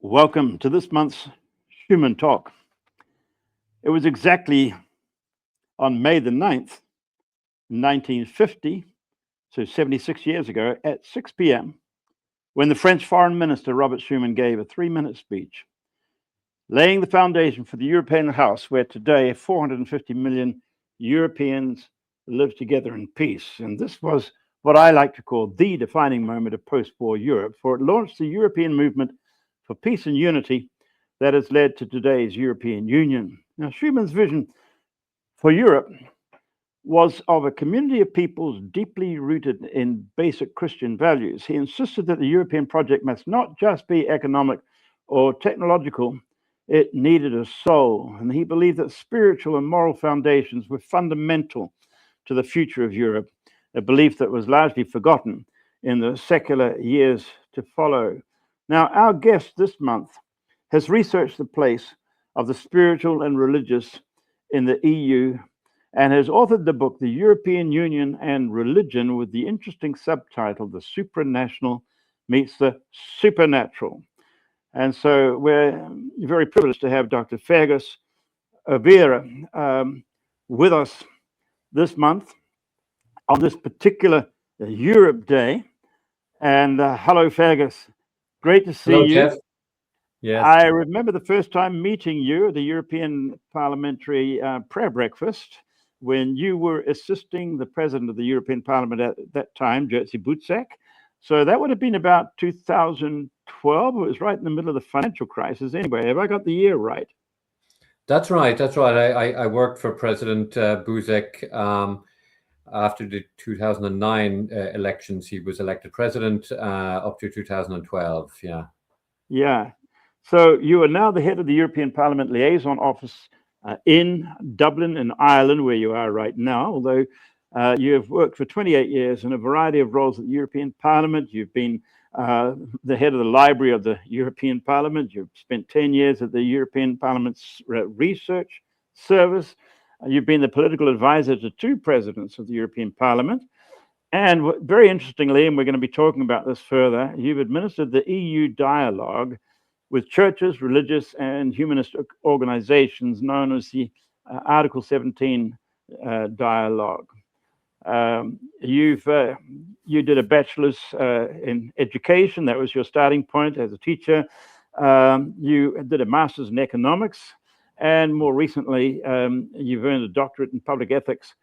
Welcome to this month's Schuman Talk. It was exactly on May the 9th, 1950, so 76 years ago, at 6 p.m., when the French Foreign Minister Robert Schuman gave a 3-minute speech, laying the foundation for the European House, where today 450 million Europeans live together in peace. And this was what I like to call the defining moment of post-war Europe, for it launched the European movement for peace and unity that has led to today's European Union. Now, Schuman's vision for Europe was of a community of peoples deeply rooted in basic Christian values. He insisted that the European project must not just be economic or technological, it needed a soul. And he believed that spiritual and moral foundations were fundamental to the future of Europe, a belief that was largely forgotten in the secular years to follow. Now, our guest this month has researched the place of the spiritual and religious in the EU and has authored the book, The European Union and Religion, with the interesting subtitle, The Supranational Meets the Supernatural. And so we're very privileged to have Dr. Fearghas O'Beara with us this month on this particular Europe Day. And hello, Fearghas. Great to see Hello, you. Jeff. Yes. I remember the first time meeting you at the European Parliamentary Prayer Breakfast when you were assisting the President of the European Parliament at that time, Jerzy Buzek. So that would have been about 2012. It was right in the middle of the financial crisis. Anyway, have I got the year right? That's right. That's right. I worked for President Buzek after the 2009 elections. He was elected president up to 2012. Yeah. Yeah. So you are now the head of the European Parliament Liaison Office in Dublin, in Ireland, where you are right now, although you have worked for 28 years in a variety of roles at the European Parliament. You've been the head of the Library of the European Parliament. You've spent 10 years at the European Parliament's Research Service. You've been the political advisor to 2 presidents of the European Parliament. And very interestingly, and we're going to be talking about this further, you've administered the EU dialogue with churches, religious, and humanist organizations known as the Article 17 dialogue. You did a bachelor's in education. That was your starting point as a teacher. You did a master's in economics. And more recently, you've earned a doctorate in public ethics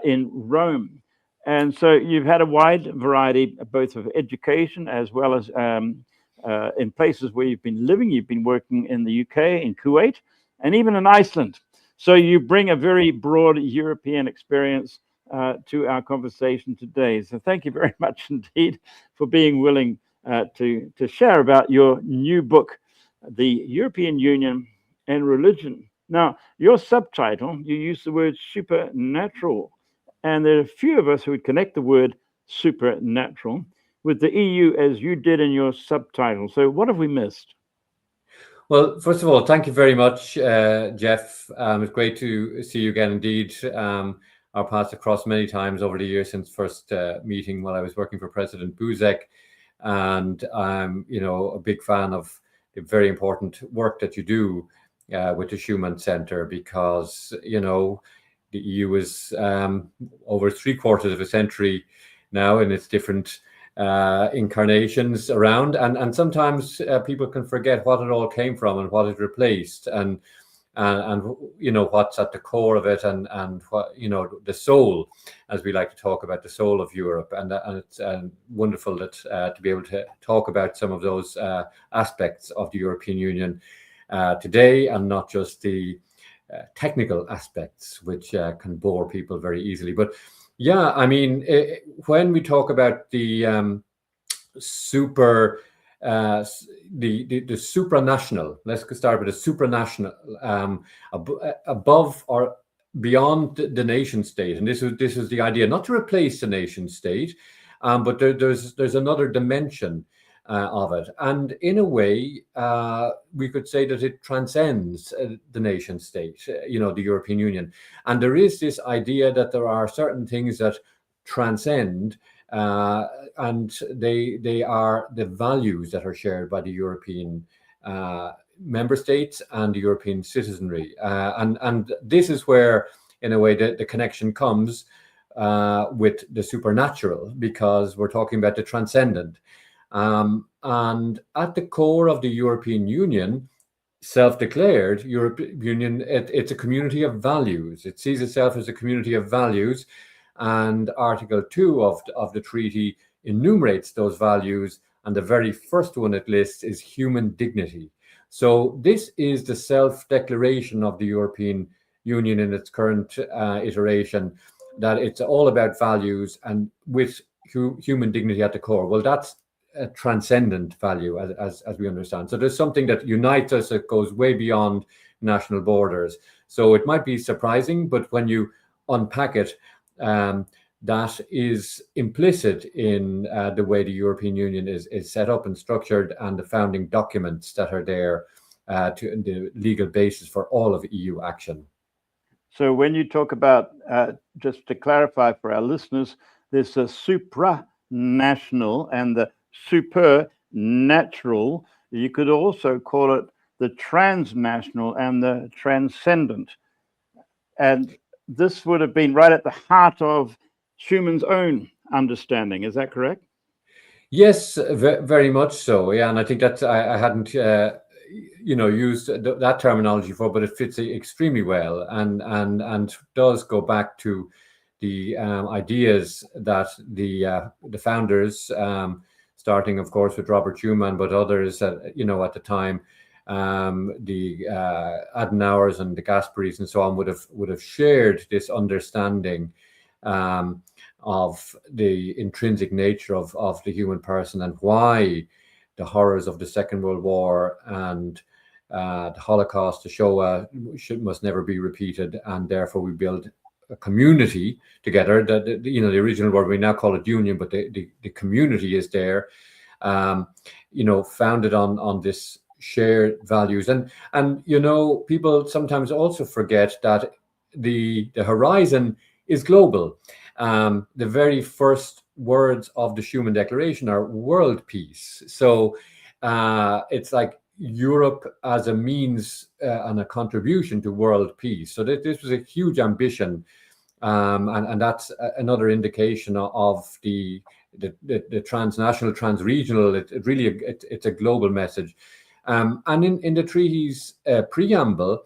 in Rome. And so you've had a wide variety, both of education as well as in places where you've been living. You've been working in the UK, in Kuwait, and even in Iceland. So you bring a very broad European experience to our conversation today. So thank you very much indeed for being willing to share about your new book, The European Union and Religion. Now, your subtitle, you use the word supernatural, and there are a few of us who would connect the word supernatural with the EU as you did in your subtitle. So what have we missed? Well, first of all, thank you very much, Jeff. It's great to see you again. Indeed, our paths have crossed many times over the years since first meeting while I was working for President Buzek. And I'm, a big fan of the very important work that you do with the Schuman Center, because, the EU is over 3/4 of a century now in its different incarnations around, and sometimes people can forget what it all came from and what it replaced, and what's at the core of it, and what the soul, as we like to talk about, the soul of Europe, and it's wonderful that to be able to talk about some of those aspects of the European Union today, and not just the technical aspects, which can bore people very easily. But yeah, I mean, when we talk about the the supranational, let's start with the supranational, above or beyond the nation state, and this is the idea, not to replace the nation state, but there's another dimension of it, and in a way, we could say that it transcends the nation state, the European Union, and there is this idea that there are certain things that transcend, and they are the values that are shared by the European member states and the European citizenry. And this is where, in a way, the connection comes with the supernatural, because we're talking about the transcendent. And at the core of the European Union, self-declared European Union, it's a community of values. It sees itself as a community of values, and Article 2 of the treaty enumerates those values, and the very first one it lists is human dignity. So this is the self-declaration of the European Union in its current iteration, that it's all about values and with human dignity at the core. Well, that's a transcendent value, as we understand. So there's something that unites us that goes way beyond national borders. So it might be surprising, but when you unpack it, that is implicit in the way the European Union is set up and structured, and the founding documents that are there to the legal basis for all of EU action. So when you talk about, just to clarify for our listeners, there's a supranational and the supernatural. You could also call it the transnational and the transcendent. And this would have been right at the heart of Schuman's own understanding. Is that correct? Yes, very much so. Yeah, and I think that I hadn't used that terminology before, but it fits extremely well, and does go back to the ideas that the founders, starting of course with Robert Schuman, but others at the time, the Adenauers and the Gasparys and so on would have shared this understanding of the intrinsic nature of the human person, and why the horrors of the Second World War and the Holocaust, the Shoah, must never be repeated, and therefore we build a community together. The original word, we now call it union, but the community is there, founded on this shared values, and people sometimes also forget that the horizon is global. The very first words of the Schuman Declaration are world peace. So it's like Europe as a means and a contribution to world peace. So this was a huge ambition, and that's another indication of the transnational, transregional. It's a global message, and in the treaty's preamble,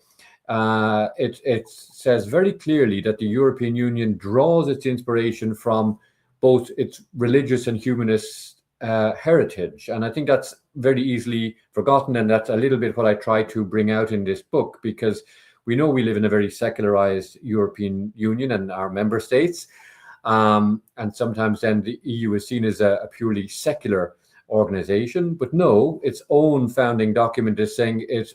it says very clearly that the European Union draws its inspiration from both its religious and humanist heritage. And I think that's very easily forgotten. And that's a little bit what I try to bring out in this book, because we know we live in a very secularized European Union and our member states. And sometimes then the EU is seen as a purely secular organization. But no, its own founding document is saying it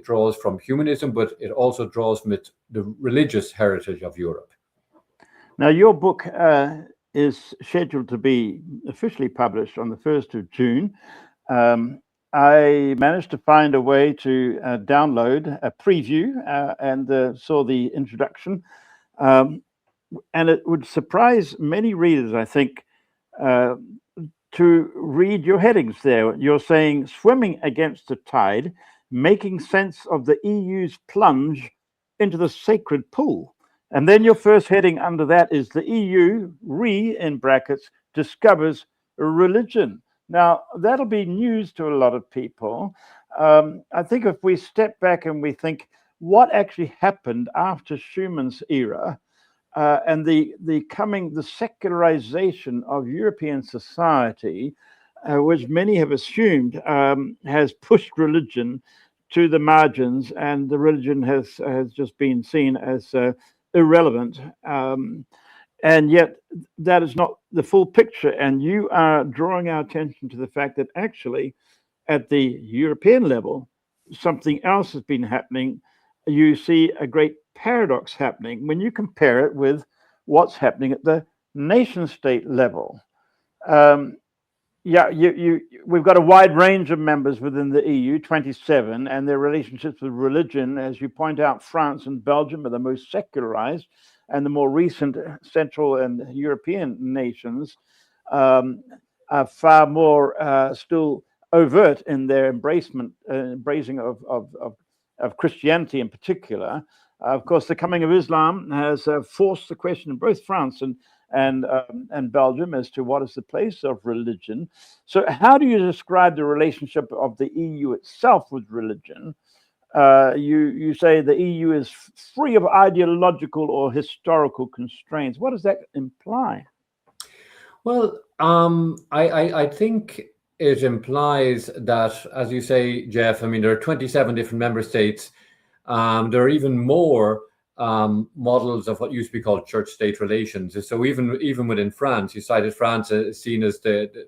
draws from humanism, but it also draws from the religious heritage of Europe. Now, your book is scheduled to be officially published on the 1st of June. I managed to find a way to download a preview and saw the introduction. And it would surprise many readers, I think, to read your headings there. You're saying, swimming against the tide, making sense of the EU's plunge into the sacred pool. And then your first heading under that is the EU, in brackets, discovers religion. Now, that'll be news to a lot of people. I think if we step back and we think what actually happened after Schuman's era, and the secularization of European society, which many have assumed has pushed religion to the margins, and the religion has just been seen as irrelevant. And yet that is not the full picture. And you are drawing our attention to the fact that actually at the European level, something else has been happening. You see a great paradox happening when you compare it with what's happening at the nation state level. We've got a wide range of members within the EU, 27, and their relationships with religion. As you point out, France and Belgium are the most secularized, and the more recent Central and European nations are far more still overt in their embracing of Christianity in particular. Of course, the coming of Islam has forced the question in both France and Belgium as to what is the place of religion. So, how do you describe the relationship of the EU itself with religion? You say the EU is free of ideological or historical constraints. What does that imply? Well, I think it implies that, as you say, Jeff, I mean, there are 27 different member states. There are even more models of what used to be called church-state relations. So even within France, you cited France as seen as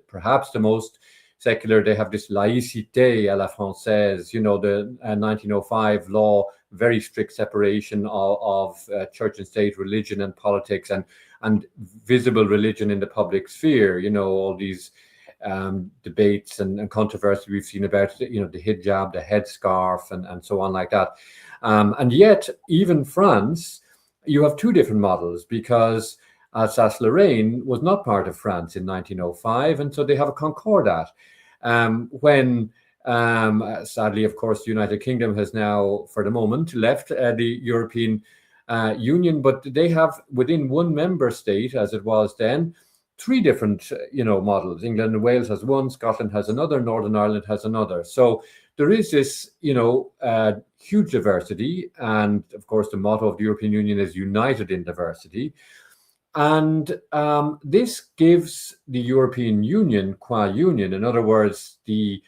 perhaps the most secular. They have this laïcité à la française, you know, the 1905 law, very strict separation of church and state, religion and politics, and visible religion in the public sphere. You know, all these debates and controversy we've seen about, you know, the hijab, the headscarf, and so on like that. And yet, even France, you have two different models, because Alsace-Lorraine was not part of France in 1905, and so they have a concordat. When sadly, of course, the United Kingdom has now, for the moment, left the European Union, but they have within one member state, as it was then, three different, you know, models. England and Wales has one, Scotland has another, Northern Ireland has another. So there is this, you know, huge diversity, and of course, the motto of the European Union is united in diversity. And this gives the European Union, qua union, in other words, the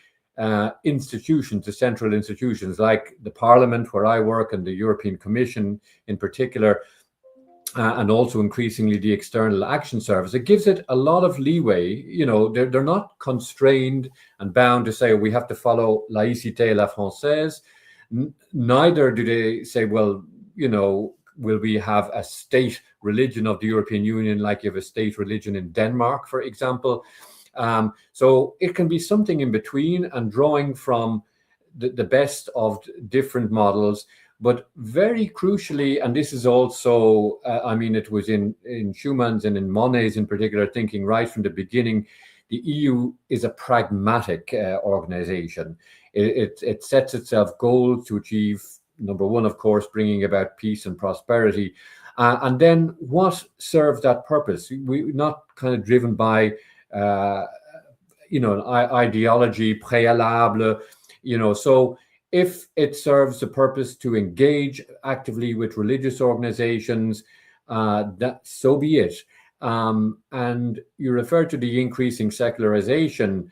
institutions, the central institutions like the Parliament, where I work, and the European Commission in particular, and also increasingly the External Action Service, it gives it a lot of leeway. You know, they're not constrained and bound to say, we have to follow laïcité à la française. Neither do they say, well, you know, will we have a state religion of the European Union like you have a state religion in Denmark, for example? So it can be something in between, and drawing from the best of different models. But very crucially, and this is also, I mean, it was in Schuman's and in Monnet's in particular thinking right from the beginning, the EU is a pragmatic organization. It sets itself goals to achieve, number one, of course, bringing about peace and prosperity. And then what serves that purpose? We're not kind of driven by, you know, an ideology préalable, you know, so if it serves the purpose to engage actively with religious organizations, that so be it. And you refer to the increasing secularization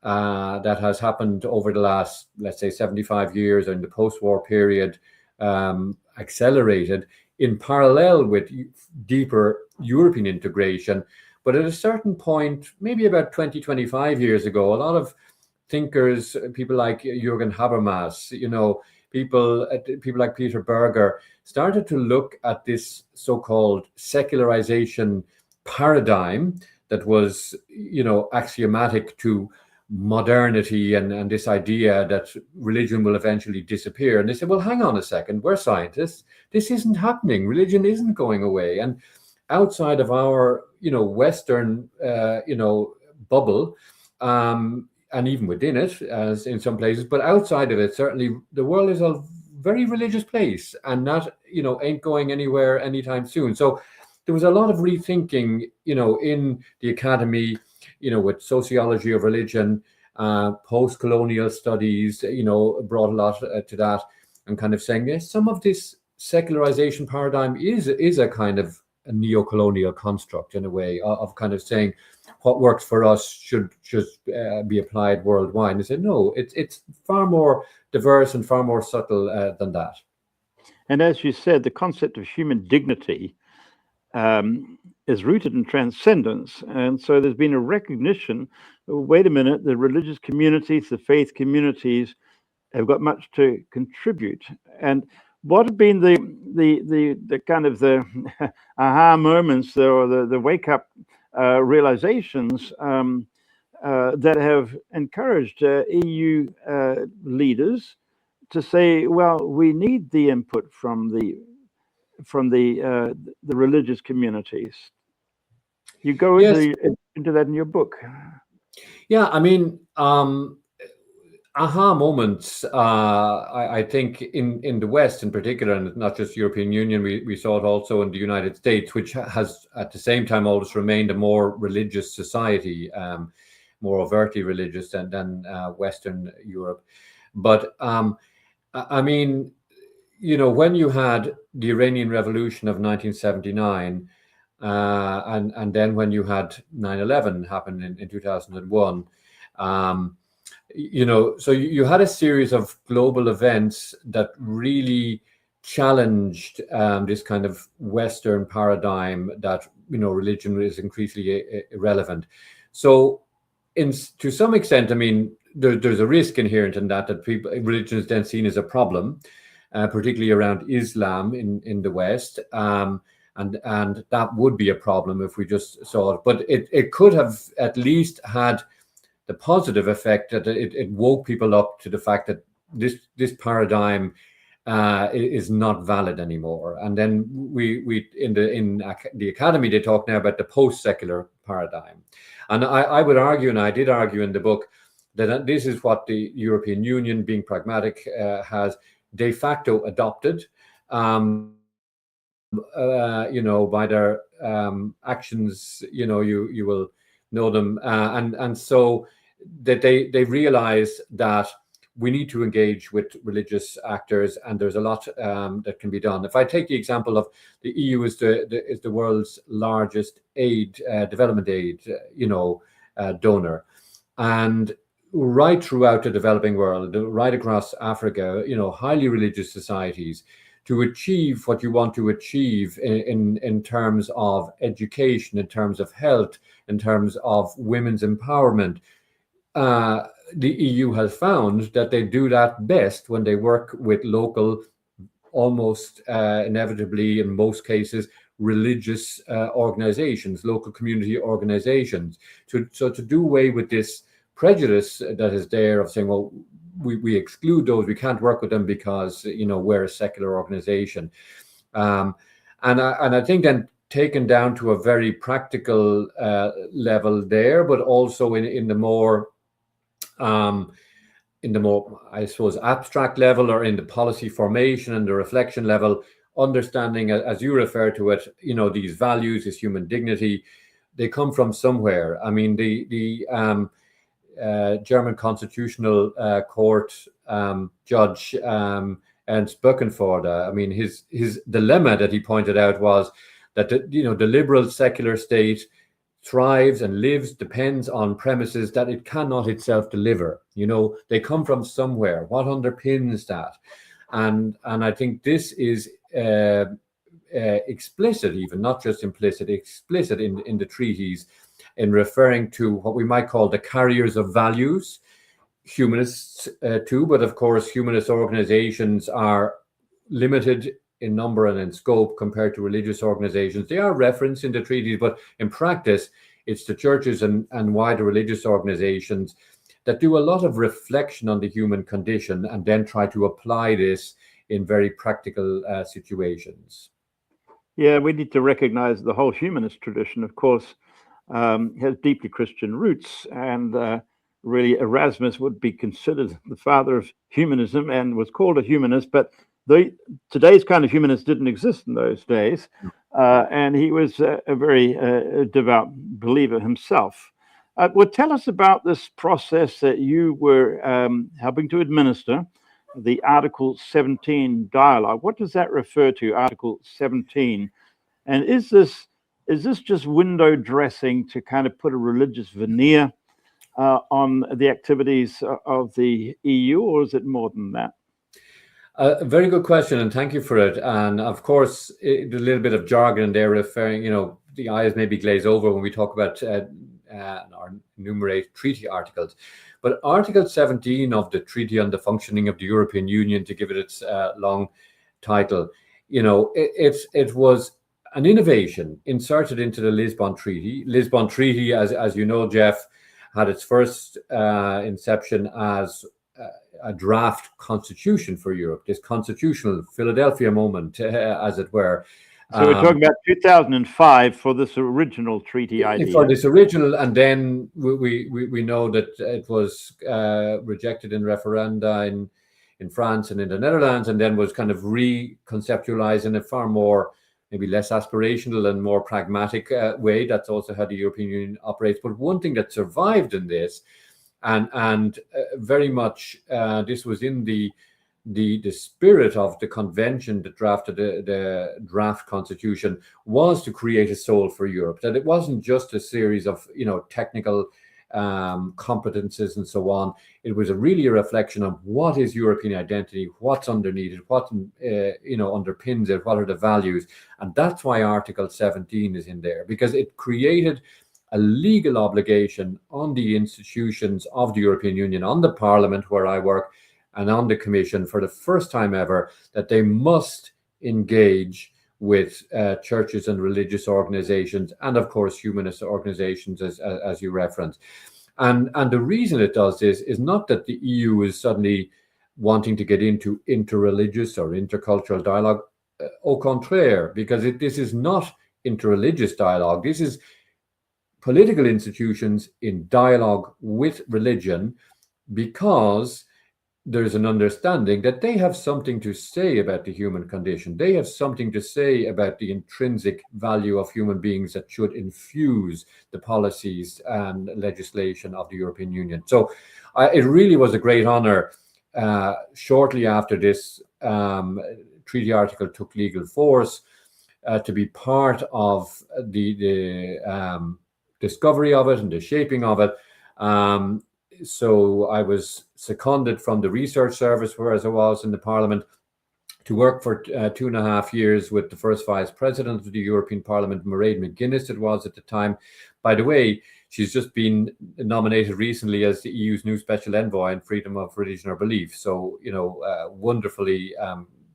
that has happened over the last, let's say, 75 years, or in the post-war period, accelerated in parallel with deeper European integration. But at a certain point, maybe about 20, 25 years ago, a lot of thinkers, people like Jürgen Habermas, you know, people like Peter Berger, started to look at this so-called secularization paradigm that was, you know, axiomatic to modernity and this idea that religion will eventually disappear. And they said, well, hang on a second, we're scientists. This isn't happening. Religion isn't going away. And outside of our, you know, Western, you know, bubble, and even within it, as in some places, but outside of it, certainly the world is a very religious place, and that, you know, ain't going anywhere anytime soon. So there was a lot of rethinking, you know, in the academy, you know, with sociology of religion, post-colonial studies, you know, brought a lot to that, and kind of saying, yes, some of this secularization paradigm is a kind of a neo-colonial construct, in a way, of kind of saying what works for us should be applied worldwide. And they said, no, it's far more diverse and far more subtle than that. And as you said, the concept of human dignity is rooted in transcendence. And so there's been a recognition, wait a minute, the religious communities, the faith communities have got much to contribute. And what have been the kind of the aha moments, or the wake up realizations that have encouraged EU leaders to say, well, we need the input from the religious communities? You go into that in your book. Yeah, I mean, aha moments, I think in the West in particular, and not just European Union, we saw it also in the United States, which has at the same time always remained a more religious society, more overtly religious than Western Europe. But I mean, when you had the Iranian Revolution of 1979, and then when you had 9/11 happen in 2001, so you had a series of global events that really challenged this kind of Western paradigm that religion is increasingly irrelevant. So, to some extent, I mean, there's a risk inherent in that religion is then seen as a problem, particularly around Islam in the West. And that would be a problem if we just saw it. But it could have at least had the positive effect that it woke people up to the fact that this paradigm is not valid anymore. And then we in the academy, they talk now about the post-secular paradigm. And I would argue, and I did argue in the book, that this is what the European Union, being pragmatic, has de facto adopted. By their actions, you will know them, and so that they realize that we need to engage with religious actors, and there's a lot that can be done. If I take the example of the EU is the world's largest development aid, donor, and right throughout the developing world, right across Africa, highly religious societies, to achieve what you want to achieve in terms of education, in terms of health, in terms of women's empowerment. The EU has found that they do that best when they work with local, almost inevitably in most cases, religious organizations, local community organizations, to do away with this prejudice that is there of saying, well, we exclude those, we can't work with them because we're a secular organization, and I think then taken down to a very practical level there, but also in the more I suppose abstract level, or in the policy formation and the reflection level, understanding, as you refer to it, these values, this human dignity, they come from somewhere. I mean, the German Constitutional Court judge Ernst Böckenförde, I mean, his dilemma that he pointed out was that the liberal secular state thrives and lives, depends on premises that it cannot itself deliver. They come from somewhere. What underpins that? And I think this is explicit, even not just implicit, explicit in the treaties, in referring to what we might call the carriers of values, humanists too, but of course humanist organizations are limited in number and in scope compared to religious organizations. They are referenced in the treaties, but in practice, it's the churches and wider religious organizations that do a lot of reflection on the human condition and then try to apply this in very practical situations. Yeah, we need to recognize the whole humanist tradition, of course, has deeply Christian roots, and really Erasmus would be considered the father of humanism and was called a humanist, but today's kind of humanist didn't exist in those days, and he was a very devout believer himself. Well, tell us about this process that you were helping to administer, the Article 17 dialogue. What does that refer to, Article 17? And is this just window dressing to kind of put a religious veneer on the activities of the EU, or is it more than that? A very good question, and thank you for it. And of course, a little bit of jargon there referring, the eyes maybe glaze over when we talk about or enumerate treaty articles. But Article 17 of the Treaty on the Functioning of the European Union, to give it its long title, it was an innovation inserted into the Lisbon Treaty. Lisbon Treaty, as you know, Jeff, had its first inception as a draft constitution for Europe, this constitutional Philadelphia moment, as it were. So we're talking about 2005 for this original treaty idea. For this original, and then we know that it was rejected in referenda in France and in the Netherlands, and then was kind of reconceptualized in a far more, maybe less aspirational and more pragmatic way. That's also how the European Union operates. But one thing that survived in this, and very much this was in the spirit of the convention that drafted the draft constitution, was to create a soul for Europe. That it wasn't just a series of technical competences and so on. It was really a reflection of what is European identity, what's underneath it, what underpins it, what are the values. And that's why Article 17 is in there, because it created a legal obligation on the institutions of the European Union, on the Parliament where I work, and on the Commission for the first time ever, that they must engage with churches and religious organizations, and of course humanist organizations, as you referenced. And the reason it does this is not that the EU is suddenly wanting to get into interreligious or intercultural dialogue. Au contraire, because this is not interreligious dialogue. This is political institutions in dialogue with religion, because there's an understanding that they have something to say about the human condition. They have something to say about the intrinsic value of human beings that should infuse the policies and legislation of the European Union. So it really was a great honor shortly after this treaty article took legal force to be part of the discovery of it and the shaping of it. So I was seconded from the research service, whereas I was in the Parliament, to work for 2.5 years with the first Vice President of the European Parliament, Mairead McGuinness it was at the time. By the way, she's just been nominated recently as the EU's new Special Envoy on freedom of religion or belief. So, wonderfully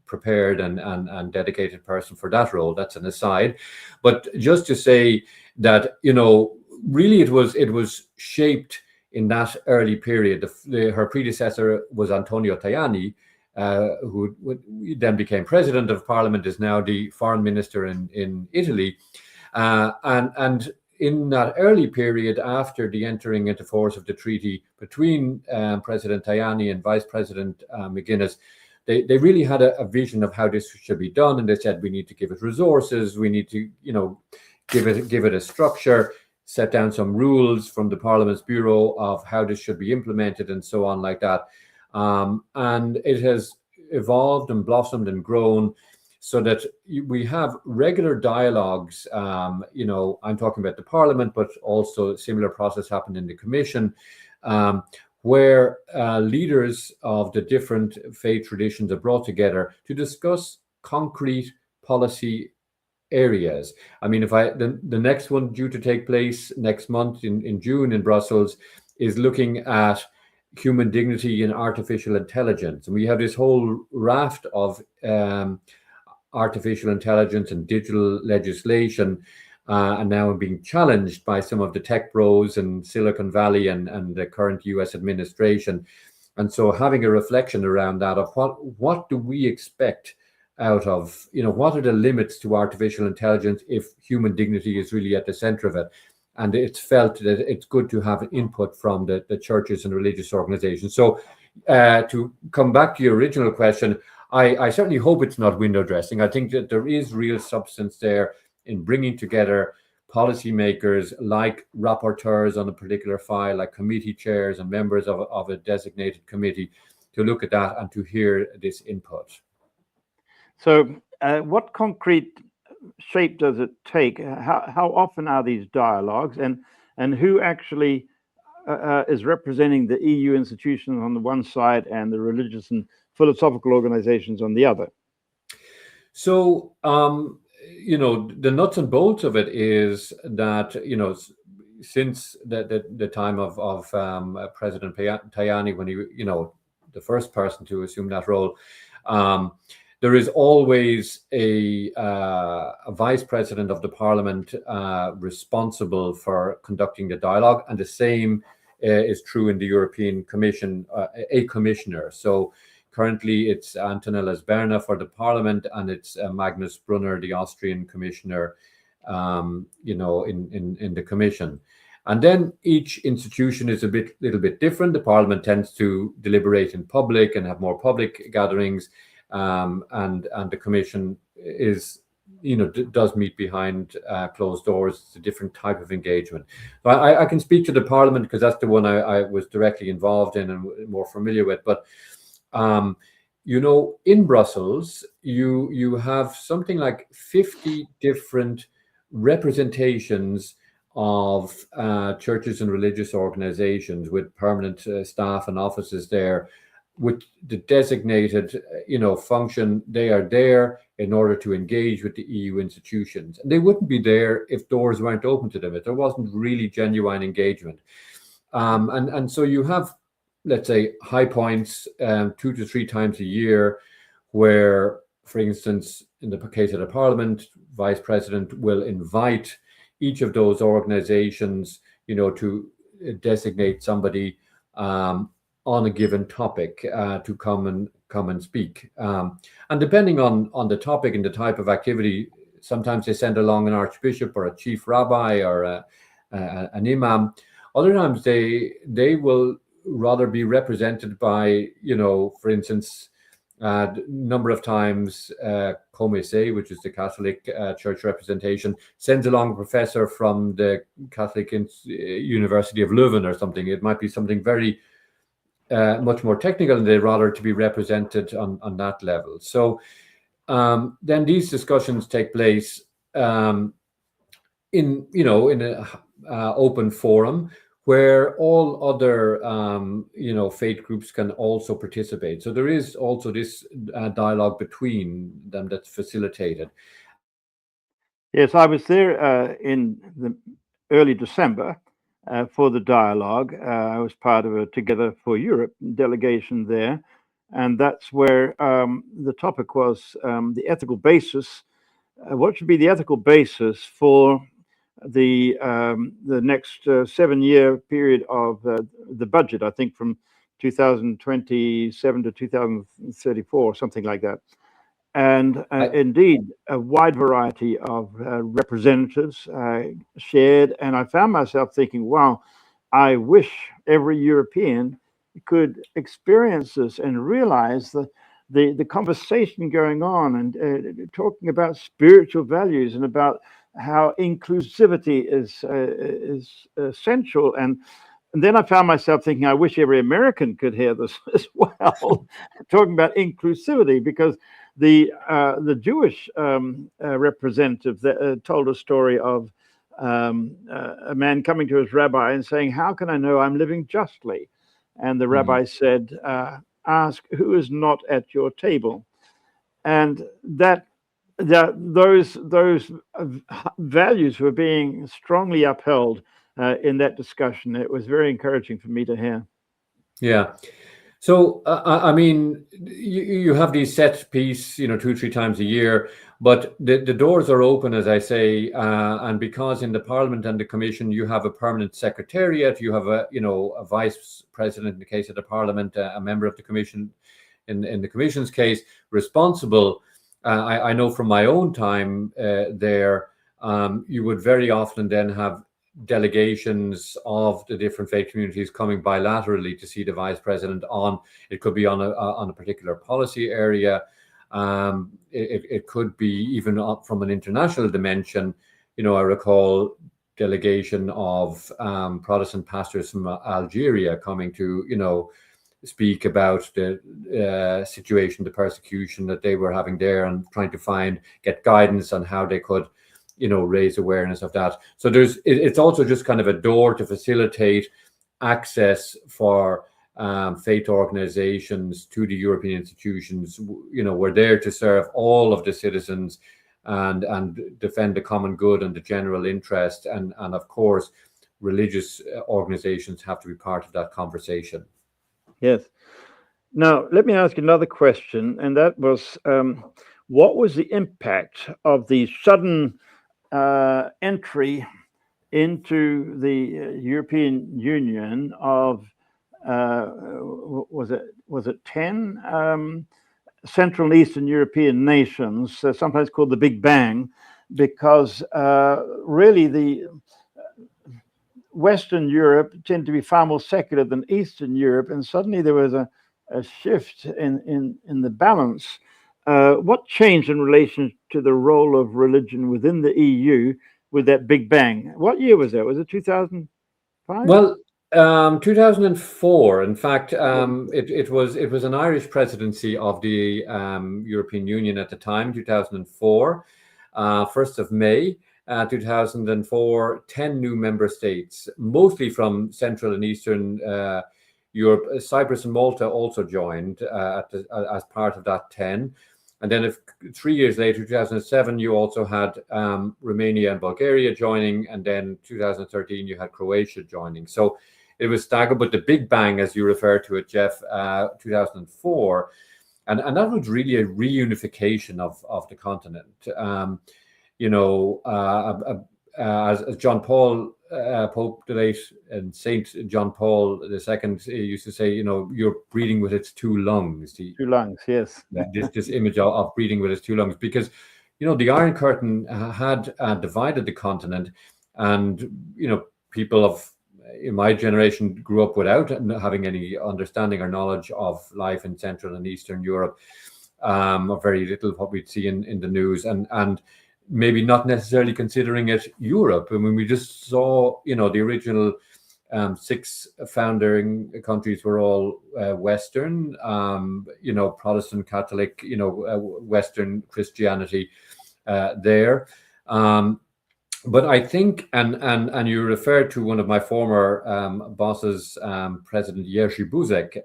prepared and dedicated person for that role. That's an aside. But just to say that, really it was shaped in that early period. Her predecessor was Antonio Tajani, who then became president of Parliament, is now the foreign minister in Italy. And in that early period, after the entering into force of the treaty between President Tajani and Vice President McGuinness, they really had a vision of how this should be done. And they said, we need to give it resources, we need to, give it a structure, set down some rules from the Parliament's Bureau of how this should be implemented and so on like that. And it has evolved and blossomed and grown so that we have regular dialogues. I'm talking about the Parliament, but also a similar process happened in the Commission, where leaders of the different faith traditions are brought together to discuss concrete policy areas. I mean, the next one due to take place next month in June in Brussels is looking at human dignity in artificial intelligence. And we have this whole raft of artificial intelligence and digital legislation, and now being challenged by some of the tech bros in Silicon Valley and the current US administration. And so having a reflection around that of what do we expect out of, what are the limits to artificial intelligence if human dignity is really at the center of it? And it's felt that it's good to have input from the churches and religious organizations. So to come back to your original question, I certainly hope it's not window dressing. I think that there is real substance there in bringing together policymakers like rapporteurs on a particular file, like committee chairs and members of a designated committee, to look at that and to hear this input. So what concrete shape does it take? How often are these dialogues, and who actually is representing the EU institutions on the one side and the religious and philosophical organizations on the other? So, the nuts and bolts of it is that, since the time of President Tajani, when he, the first person to assume that role, there is always a vice president of the Parliament responsible for conducting the dialogue, and the same is true in the European Commission, a commissioner. So currently it's Antonella Sberna for the Parliament, and it's Magnus Brunner, the Austrian commissioner, in the Commission. And then each institution is little bit different. The Parliament tends to deliberate in public and have more public gatherings, and the Commission is, does meet behind closed doors. It's a different type of engagement. So I can speak to the Parliament because that's the one I was directly involved in and more familiar with. But in Brussels, you have something like 50 different representations of churches and religious organizations with permanent staff and offices there, with the designated, function. They are there in order to engage with the EU institutions. And they wouldn't be there if doors weren't open to them, if there wasn't really genuine engagement. And so you have, let's say, high points 2 to 3 times a year where, for instance, in the case of the Parliament, Vice President will invite each of those organizations, to designate somebody on a given topic to come and speak. And depending on the topic and the type of activity, sometimes they send along an archbishop or a chief rabbi or an imam. Other times they will rather be represented by, for instance, number of times Comesse, which is the Catholic Church representation, sends along a professor from the Catholic University of Leuven or something. It might be something very much more technical, and they'd rather to be represented on that level. So then these discussions take place in an open forum where all other, faith groups can also participate. So there is also this dialogue between them that's facilitated. Yes, I was there in the early December for the dialogue. I was part of a Together for Europe delegation there, and that's where the topic was the ethical basis. What should be the ethical basis for the next 7-year period of the budget, I think from 2027 to 2034, something like that. And indeed, a wide variety of representatives shared. And I found myself thinking, wow, I wish every European could experience this and realize the conversation going on and talking about spiritual values and about how inclusivity is essential. And then I found myself thinking, I wish every American could hear this as well, talking about inclusivity, because the Jewish representative that, told a story of a man coming to his rabbi and saying, "How can I know I'm living justly?" And the rabbi said, "Ask who is not at your table." And those values were being strongly upheld in that discussion. It was very encouraging for me to hear. Yeah. So, I mean, you have these set piece, 2-3 times a year, but the doors are open, as I say, and because in the Parliament and the Commission, you have a permanent secretariat, you have a vice president in the case of the Parliament, a member of the Commission in the Commission's case, responsible. I know from my own time there, you would very often then have delegations of the different faith communities coming bilaterally to see the vice president on. It could be on a particular policy area. It could be even up from an international dimension. I recall delegation of Protestant pastors from Algeria coming to speak about the situation, the persecution that they were having there, and trying to get guidance on how they could raise awareness of that. So it's also just kind of a door to facilitate access for faith organizations to the European institutions. We're there to serve all of the citizens and defend the common good and the general interest. And of course, religious organizations have to be part of that conversation. Yes. Now, let me ask another question, and that was, what was the impact of the sudden entry into the European Union of was it 10 Central and Eastern European nations, sometimes called the Big Bang, because really the Western Europe tended to be far more secular than Eastern Europe, and suddenly there was a shift in the balance. What changed in relation to the role of religion within the EU with that Big Bang? What year was that? Was it 2005? Well, 2004. In fact, it was an Irish presidency of the European Union at the time, 2004, 1st of May. 2004, 10 new member states, mostly from Central and Eastern Europe. Cyprus and Malta also joined as part of that 10. And then 3 years later, 2007, you also had Romania and Bulgaria joining. And then 2013, you had Croatia joining. So it was staggered, but the Big Bang, as you refer to it, Jeff, 2004. And that was really a reunification of the continent. As John Paul, Pope the late, and Saint John Paul II used to say, you're breathing with its two lungs. Two lungs, yes. This image of breathing with its two lungs, because, the Iron Curtain had divided the continent, and, people in my generation grew up without having any understanding or knowledge of life in Central and Eastern Europe, or very little what we'd see in the news, and maybe not necessarily considering it Europe. I mean, we just saw, the original 6 founding countries were all Western, Protestant, Catholic, Western Christianity there. But I think, and you referred to one of my former bosses, President Jerzy Buzek,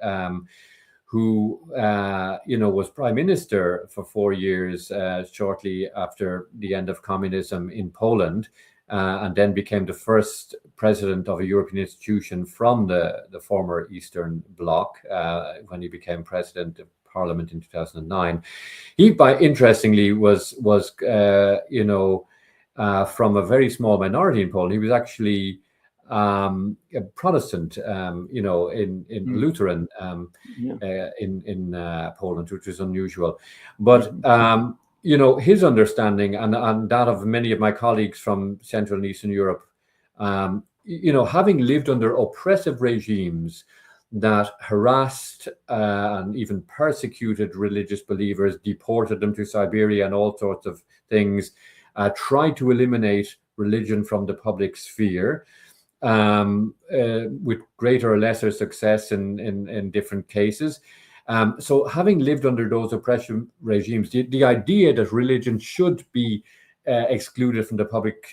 who was prime minister for 4 years shortly after the end of communism in Poland, and then became the first president of a European institution from the former Eastern Bloc when he became president of Parliament in 2009. He, interestingly, was from a very small minority in Poland. He was actually a Protestant, in Lutheran in Poland, which is unusual. But his understanding and that of many of my colleagues from Central and Eastern Europe, having lived under oppressive regimes that harassed and even persecuted religious believers, deported them to Siberia and all sorts of things, tried to eliminate religion from the public sphere, with greater or lesser success in different cases. So having lived under those oppression regimes, the idea that religion should be excluded from the public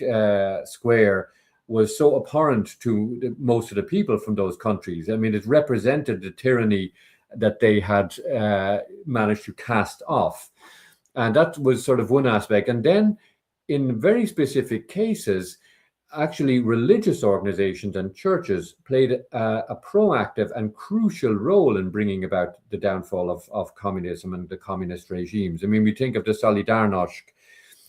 square was so abhorrent to most of the people from those countries. I mean, it represented the tyranny that they had managed to cast off. And that was sort of one aspect. And then in very specific cases, actually religious organizations and churches played a proactive and crucial role in bringing about the downfall of communism and the communist regimes. I mean, we think of the Solidarność.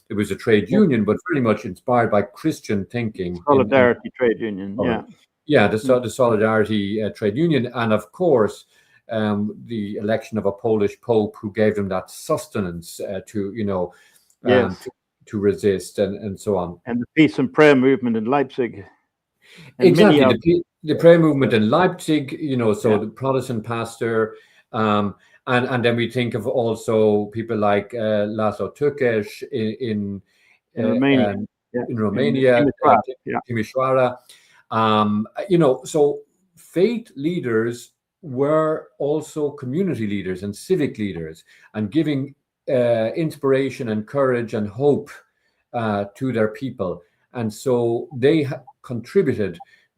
It was a trade union, but very much inspired by Christian thinking. Solidarity trade union, the Solidarity trade union. And of course, the election of a Polish pope who gave them that sustenance to resist and so on. And the peace and prayer movement in Leipzig. Exactly, the prayer movement in Leipzig, the Protestant pastor, and then we think of also people like Laszlo Tökes in Romania, in Romania, Timișoara. So faith leaders were also community leaders and civic leaders, and giving inspiration and courage and hope to their people. And so they contributed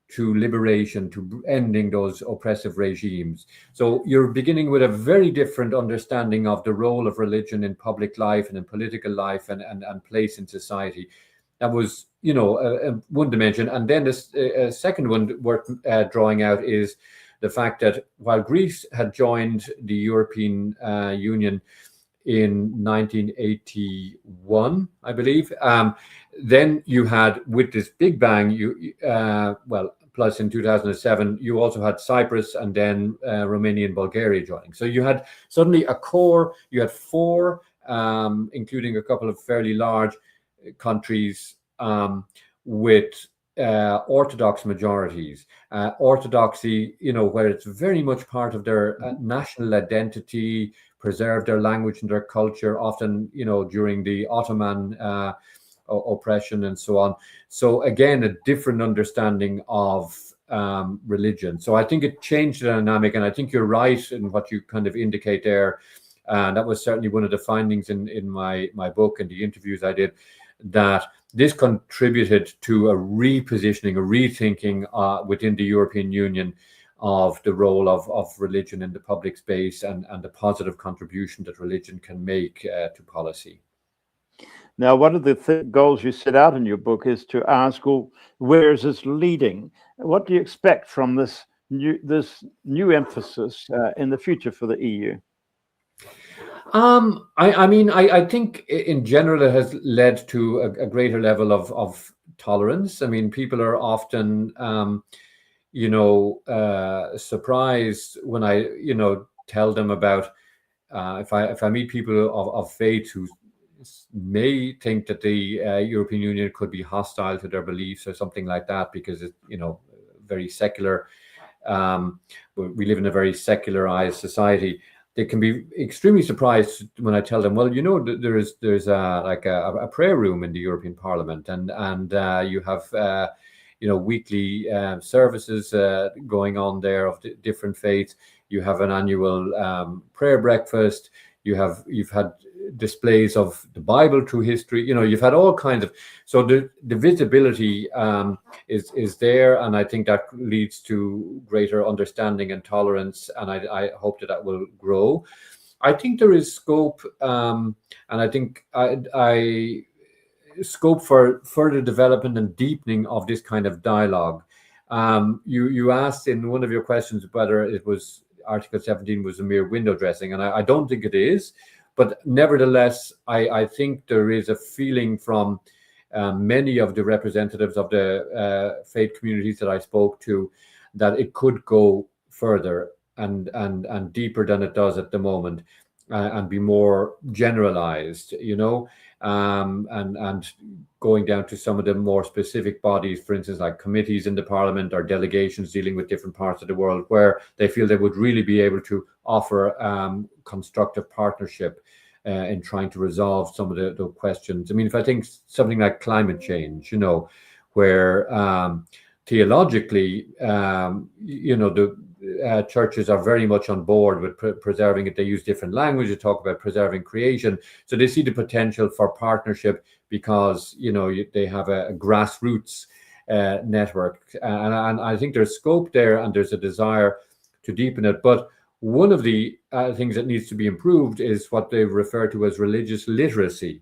to liberation, to ending those oppressive regimes. So you're beginning with a very different understanding of the role of religion in public life and in political life and place in society. That was, one dimension. And then this second one worth drawing out is the fact that while Greece had joined the European Union in 1981, I believe, then you had, with this Big Bang, plus in 2007, you also had Cyprus and then Romania and Bulgaria joining. So you had suddenly a core, you had four, including a couple of fairly large countries with orthodox majorities. Orthodoxy, where it's very much part of their national identity, preserve their language and their culture, often, during the Ottoman oppression and so on. So again, a different understanding of religion. So I think it changed the dynamic, and I think you're right in what you kind of indicate there. And that was certainly one of the findings in my book and the interviews I did, that this contributed to a repositioning, a rethinking within the European Union of the role of religion in the public space and the positive contribution that religion can make to policy. Now, one of the goals you set out in your book is to ask, well, where is this leading? What do you expect from this new emphasis in the future for the EU? I think in general it has led to a greater level of tolerance. I mean, people are often, surprised when I, tell them about if I meet people of faith who may think that the European Union could be hostile to their beliefs or something like that, because it's, very secular. We live in a very secularized society. They can be extremely surprised when I tell them, well, there's a prayer room in the European Parliament, and you have weekly services going on there of different faiths. You have an annual prayer breakfast. You've had displays of the Bible through history. You've had all kinds of, so the visibility is there, and I think that leads to greater understanding and tolerance, and I hope that will grow. I think there is scope, and I think I scope for further development and deepening of this kind of dialogue. You asked in one of your questions whether it was Article 17 was a mere window dressing, and I don't think it is. But nevertheless, I think there is a feeling from many of the representatives of the faith communities that I spoke to that it could go further and deeper than it does at the moment, and be more generalized, and going down to some of the more specific bodies, for instance, like committees in the Parliament or delegations dealing with different parts of the world, where they feel they would really be able to offer constructive partnership in trying to resolve some of the questions. I mean, if I think something like climate change, where theologically, the churches are very much on board with preserving it. They use different language to talk about preserving creation. So they see the potential for partnership because, they have a grassroots network. And I think there's scope there, and there's a desire to deepen it. But one of the things that needs to be improved is what they refer to as religious literacy.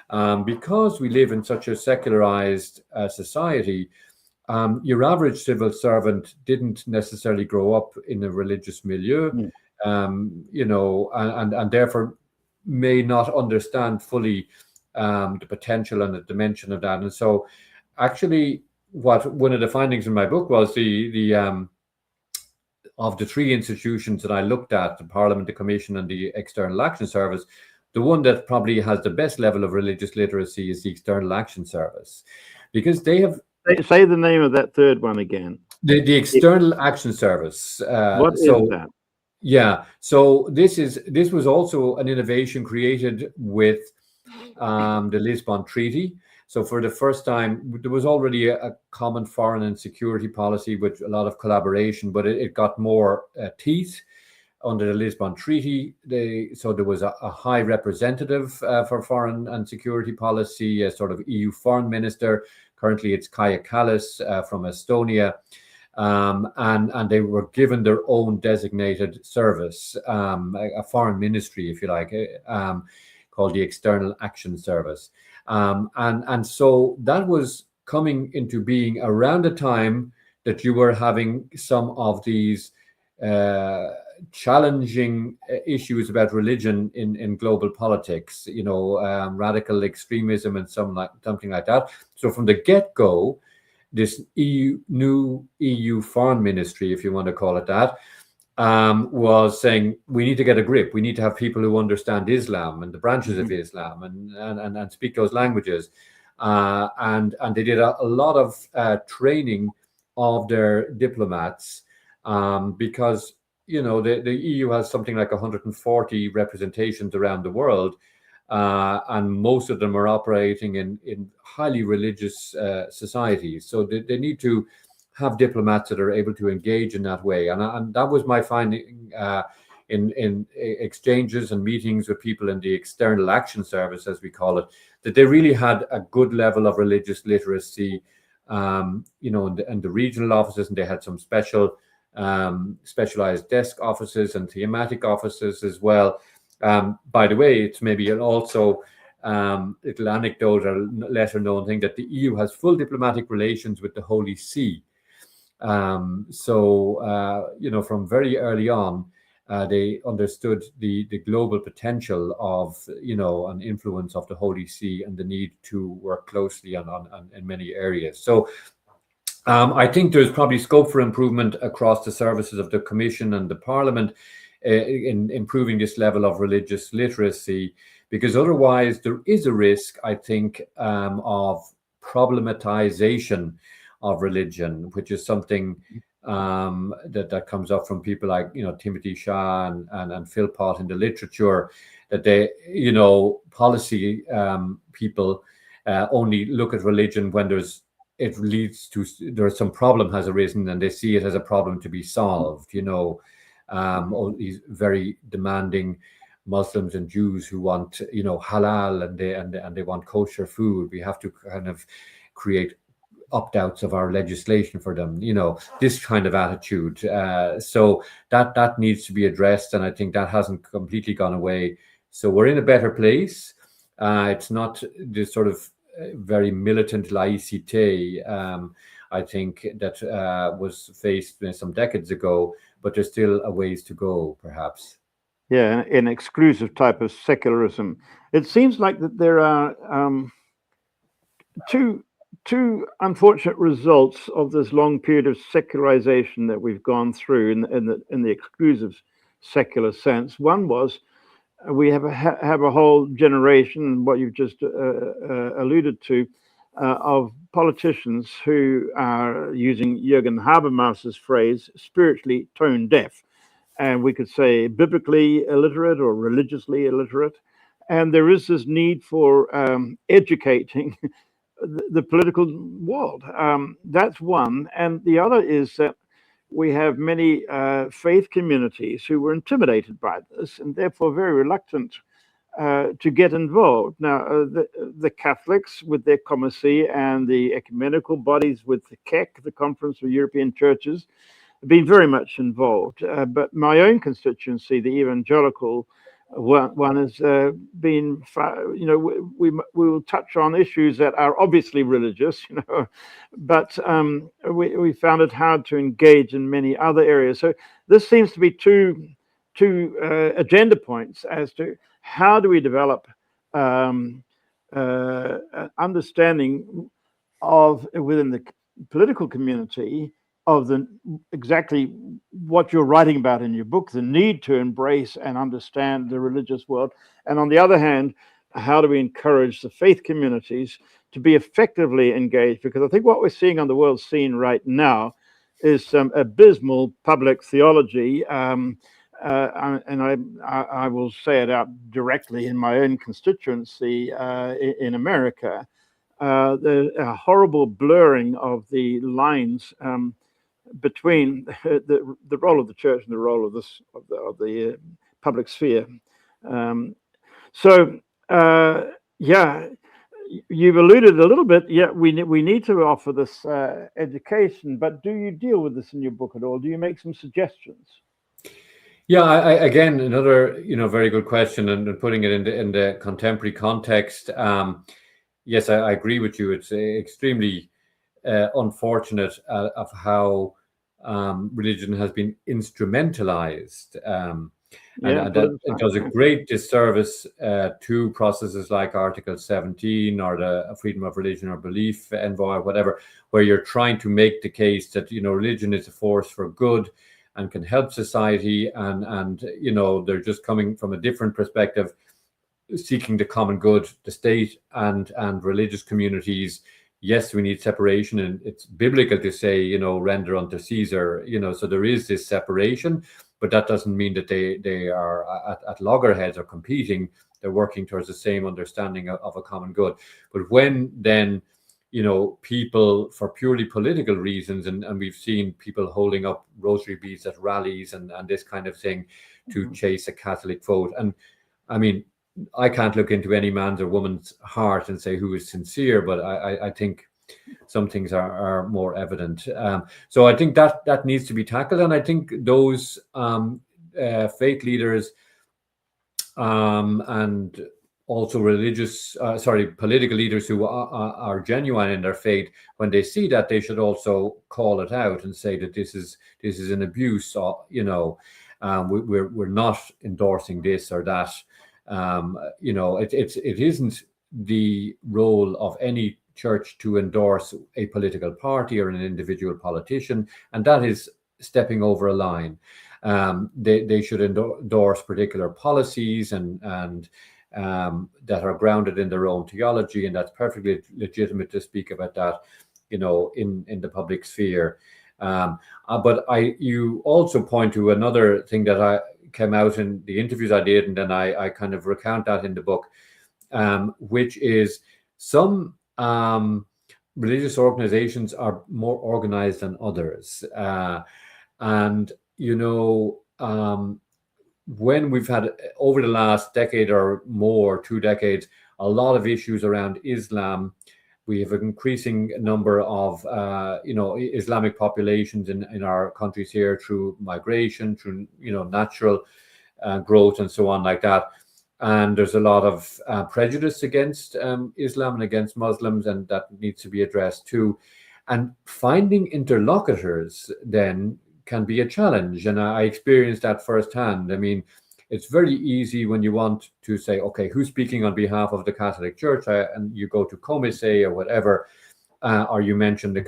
Because we live in such a secularized society, your average civil servant didn't necessarily grow up in a religious milieu, and therefore may not understand fully the potential and the dimension of that. And so actually one of the findings in my book was the of the three institutions that I looked at, the Parliament, the Commission, and the External Action Service, the one that probably has the best level of religious literacy is the External Action Service, because they have... Say the name of that third one again. The External Action Service. What is that? Yeah, so this was also an innovation created with the Lisbon Treaty. So for the first time, there was already a common foreign and security policy with a lot of collaboration, but it got more teeth under the Lisbon Treaty. So there was a high representative for foreign and security policy, a sort of EU foreign minister. Currently, it's Kaja Kallas from Estonia. And they were given their own designated service, a foreign ministry, if you like, called the External Action Service. And so that was coming into being around the time that you were having some of these challenging issues about religion in global politics, radical extremism and something like that. So from the get-go, this new EU foreign ministry, if you want to call it that, was saying we need to get a grip. We need to have people who understand Islam and the branches of Islam and speak those languages. And they did a lot of training of their diplomats because, you know, the EU has something like 140 representations around the world. And most of them are operating in highly religious societies. So they need to have diplomats that are able to engage in that way. And that was my finding in exchanges and meetings with people in the External Action Service, as we call it, that they really had a good level of religious literacy, you know, in the regional offices, and they had some specialized desk offices and thematic offices as well. By the way, it's maybe also little anecdote or lesser known thing that the EU has full diplomatic relations with the Holy See. So you know, from very early on, they understood the global potential of, you know, an influence of the Holy See and the need to work closely on in many areas. So I think there's probably scope for improvement across the services of the Commission and the Parliament in improving this level of religious literacy, because otherwise there is a risk, I think, of problematization of religion, which is something that comes up from people like, you know, Timothy Shah and Phil Pott in the literature, that they, you know, policy people only look at religion when there's some problem has arisen and they see it as a problem to be solved, you know. All these very demanding Muslims and Jews who want, you know, halal and they want kosher food. We have to kind of create opt-outs of our legislation for them, you know, this kind of attitude. So that needs to be addressed, and I think that hasn't completely gone away. So we're in a better place. It's not this sort of very militant laïcité, I think, that was faced some decades ago, but there's still a ways to go, perhaps. Yeah, an exclusive type of secularism. It seems like that there are two unfortunate results of this long period of secularization that we've gone through in the exclusive secular sense. One was we have a whole generation, what you've just alluded to, of politicians who are, using Jürgen Habermas's phrase, spiritually tone deaf. And we could say biblically illiterate or religiously illiterate. And there is this need for educating the political world. That's one. And the other is that we have many faith communities who were intimidated by this and therefore very reluctant to get involved. Now, the Catholics with their commissaire and the ecumenical bodies with the CEC, the Conference of European Churches, have been very much involved. But my own constituency, the evangelical one, has been, you know, we will touch on issues that are obviously religious, you know, but we found it hard to engage in many other areas. So this seems to be two agenda points as to how do we develop understanding of within the political community of exactly what you're writing about in your book, the need to embrace and understand the religious world. And on the other hand, how do we encourage the faith communities to be effectively engaged? Because I think what we're seeing on the world scene right now is some abysmal public theology. And I will say it out directly in my own constituency in America. There's a horrible blurring of the lines between the role of the church and the role of the public sphere. Yeah, you've alluded a little bit. Yeah, we need to offer this education, but do you deal with this in your book at all? Do you make some suggestions? Yeah, I again, another, you know, very good question, and putting it in the contemporary context. Yes, I agree with you. It's extremely unfortunate of how religion has been instrumentalized And that it does a great disservice to processes like Article 17 or the freedom of religion or belief envoy, whatever, where you're trying to make the case that, religion is a force for good and can help society, and they're just coming from a different perspective, seeking the common good. The state and religious communities, yes, we need separation, and it's biblical to say, render unto Caesar, so there is this separation. But that doesn't mean that they are at loggerheads or competing. They're working towards the same understanding of a common good. But when then, people for purely political reasons, and we've seen people holding up rosary beads at rallies and this kind of thing to chase a Catholic vote. And I mean, I can't look into any man's or woman's heart and say who is sincere, but I think some things are more evident. So I think that needs to be tackled. And I think those faith leaders and also political leaders who are genuine in their faith, when they see that, they should also call it out and say that this is an abuse, or, we're not endorsing this or that. It isn't the role of any church to endorse a political party or an individual politician, and that is stepping over a line. They should endorse particular policies and that are grounded in their own theology, and that's perfectly legitimate to speak about that, in the public sphere. But you also point to another thing that I came out in the interviews I did, and then I kind of recount that in the book, which is some religious organizations are more organized than others. And, when we've had, over the last decade or more, 2 decades, a lot of issues around Islam, we have an increasing number of, Islamic populations in our countries here through migration, through, natural growth and so on like that. And there's a lot of prejudice against Islam and against Muslims, and that needs to be addressed too. And finding interlocutors then can be a challenge. And I experienced that firsthand. I mean, it's very easy when you want to say, okay, who's speaking on behalf of the Catholic Church? And you go to COMESE or whatever, or you mention the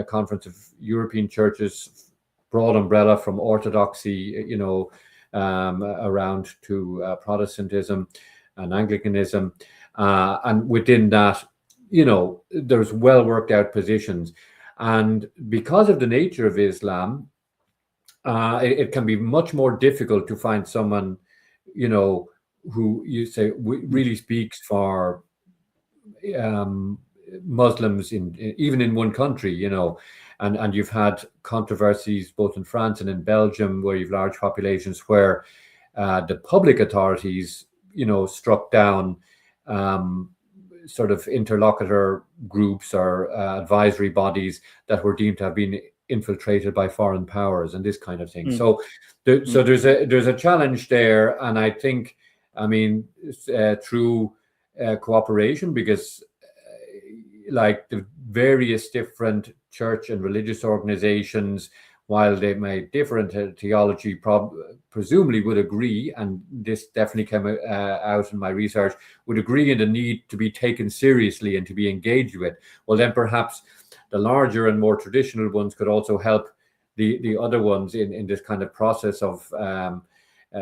Conference of European Churches, broad umbrella from Orthodoxy, around to Protestantism and Anglicanism. And within that, there's well worked out positions. And because of the nature of Islam, it can be much more difficult to find someone, who you say really speaks for Muslims even in one country, and you've had controversies both in France and in Belgium, where you've large populations where the public authorities, struck down sort of interlocutor groups or advisory bodies that were deemed to have been infiltrated by foreign powers and this kind of thing. So there's a challenge there, and I think, through cooperation, because like the various different church and religious organizations, while they may differ in theology, presumably would agree, and this definitely came out in my research, would agree in the need to be taken seriously and to be engaged with. Well, then perhaps the larger and more traditional ones could also help the other ones in this kind of process of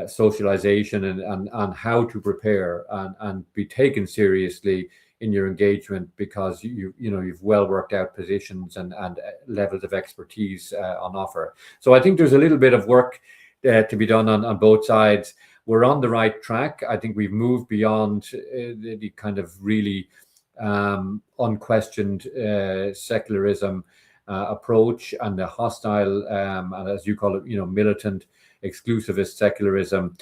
socialization and how to prepare and be taken seriously in your engagement, because you've well worked out positions and levels of expertise on offer. So I think there's a little bit of work to be done on both sides. We're on the right track. I think we've moved beyond the kind of really unquestioned secularism approach and the hostile, and as you call it, militant exclusivist secularism.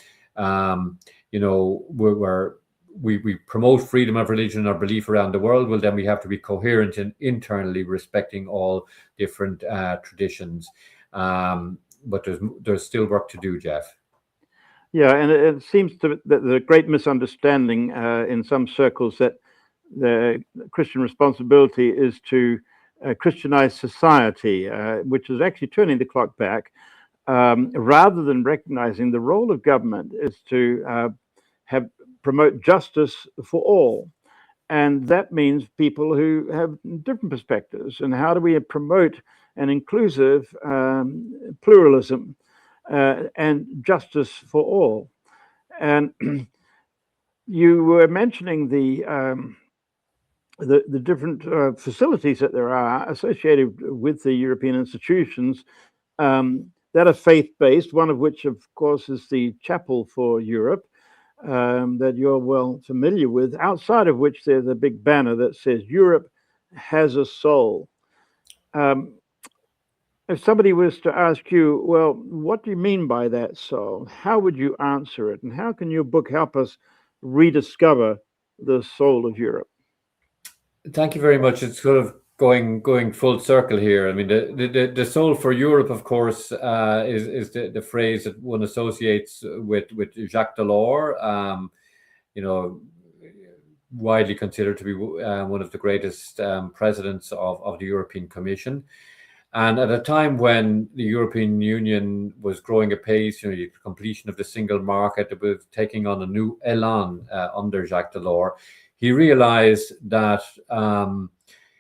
We promote freedom of religion or belief around the world. Well, then we have to be coherent and internally respecting all different traditions. But there's still work to do, Jeff. Yeah, and it seems that there's a great misunderstanding in some circles that the Christian responsibility is to Christianize society, which is actually turning the clock back. rather than recognizing the role of government is to promote justice for all. And that means people who have different perspectives. And how do we promote an inclusive pluralism and justice for all? And you were mentioning the different facilities that there are associated with the European institutions that are faith-based, one of which, of course, is the Chapel for Europe, that you're well familiar with, outside of which there's a big banner that says, Europe has a soul. If somebody was to ask you, well, what do you mean by that soul? How would you answer it? And how can your book help us rediscover the soul of Europe? Thank you very much. It's sort of going full circle here. I mean, the soul for Europe, of course, is the phrase that one associates with Jacques Delors. Widely considered to be one of the greatest presidents of the European Commission. And at a time when the European Union was growing apace, the completion of the single market, it was taking on a new elan under Jacques Delors. He realized that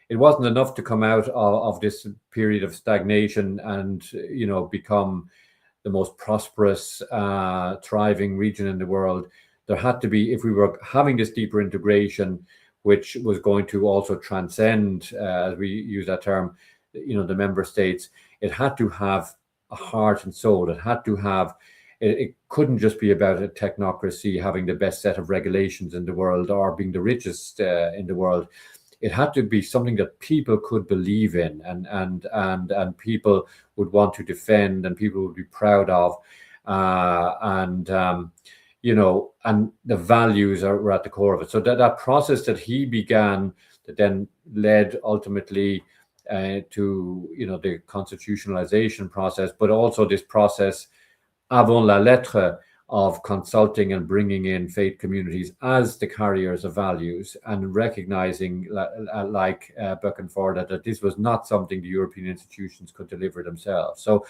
it wasn't enough to come out of this period of stagnation and, become the most prosperous, thriving region in the world. There had to be, if we were having this deeper integration, which was going to also transcend, as we use that term, the member states, it had to have a heart and soul. It had to have, it couldn't just be about a technocracy having the best set of regulations in the world or being the richest in the world. It had to be something that people could believe in and people would want to defend and people would be proud of. And the values were at the core of it. So that process that he began, that then led ultimately to the constitutionalization process, but also this process avant la lettre of consulting and bringing in faith communities as the carriers of values and recognizing, like Buckenford, that this was not something the European institutions could deliver themselves. So,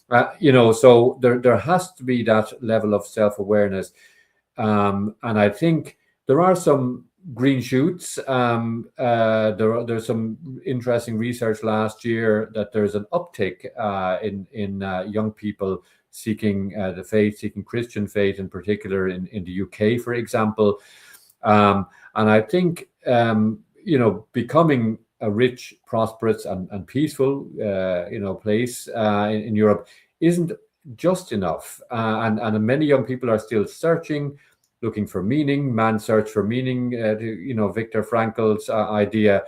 so there has to be that level of self-awareness. And I think there are some green shoots. There's some interesting research last year that there's an uptick in young people seeking the faith, seeking Christian faith, in particular in the UK, for example. And I think becoming a rich, prosperous, and peaceful place in Europe isn't just enough. And many young people are still searching, looking for meaning, man's search for meaning, Viktor Frankl's idea,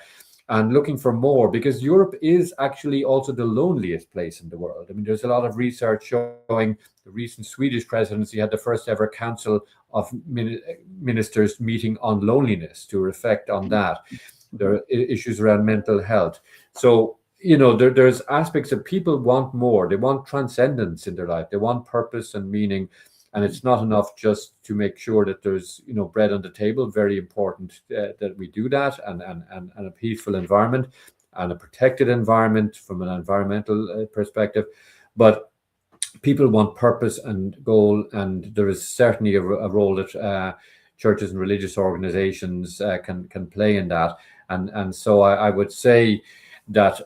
and looking for more, because Europe is actually also the loneliest place in the world. I mean, there's a lot of research showing the recent Swedish presidency had the first ever council of ministers meeting on loneliness to reflect on that. There are issues around mental health. So, there's aspects that people want more. They want transcendence in their life. They want purpose and meaning. And it's not enough just to make sure that there's, bread on the table. Very important that we do that, and a peaceful environment and a protected environment from an environmental perspective. But people want purpose and goal, and there is certainly a role that churches and religious organizations can play in that. And so I would say that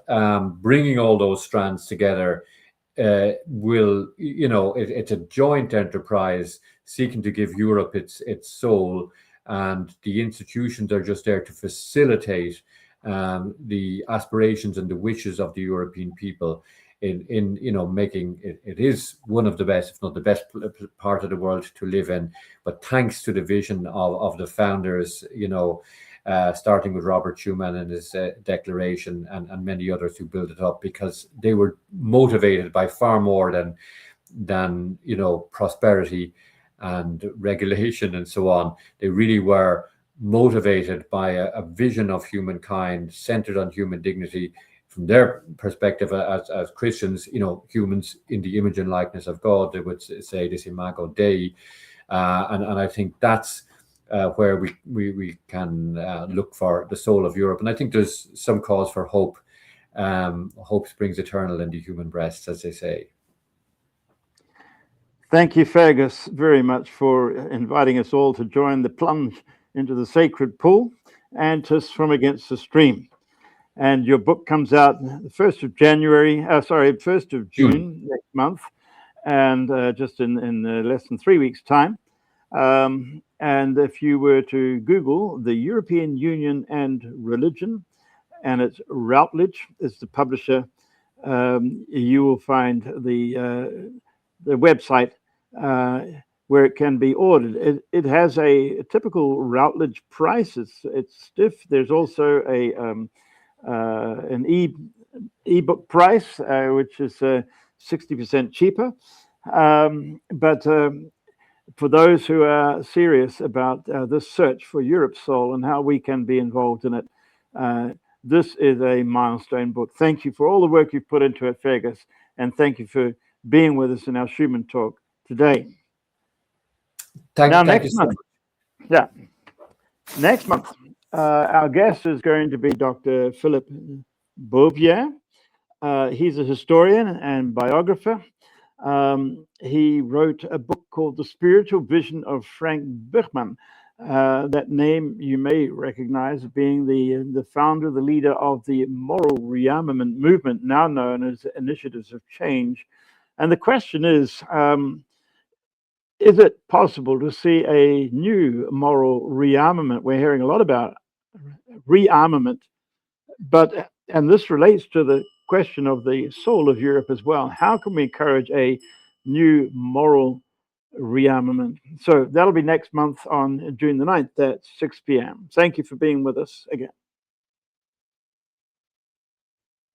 bringing all those strands together it's a joint enterprise seeking to give Europe its soul, and the institutions are just there to facilitate the aspirations and the wishes of the European people in making it is one of the best, if not the best part of the world to live in. But thanks to the vision of the founders, starting with Robert Schuman and his declaration and many others who built it up, because they were motivated by far more than prosperity and regulation and so on. They really were motivated by a vision of humankind centered on human dignity. From their perspective as Christians, humans in the image and likeness of God, they would say this imago Dei. And I think that's where we can look for the soul of Europe. And I think there's some cause for hope. Hope springs eternal in the human breast, as they say. Thank you, Fearghas, very much for inviting us all to join the plunge into the sacred pool and to swim against the stream. And your book comes out the 1st of January, 1st of June next month, and just in less than 3 weeks' time. And if you were to Google the European Union and Religion, and it's Routledge is the publisher, you will find the website where it can be ordered. It has a typical Routledge price. It's stiff. There's also an ebook price, which is 60% cheaper. But for those who are serious about this search for Europe's soul and how we can be involved in it, this is a milestone book. Thank you for all the work you've put into it, Fearghas, and thank you for being with us in our Schuman Talk today. Next month, our guest is going to be Dr. Philip Beauvier. He's a historian and biographer. He wrote a book called The Spiritual Vision of Frank Buchmann. That name you may recognize, being the founder, the leader of the moral rearmament movement, now known as Initiatives of Change. And the question is it possible to see a new moral rearmament? We're hearing a lot about rearmament, and this relates to the question of the soul of Europe as well. How can we encourage a new moral rearmament? So that'll be next month on June the 9th at 6 p.m. Thank you for being with us again.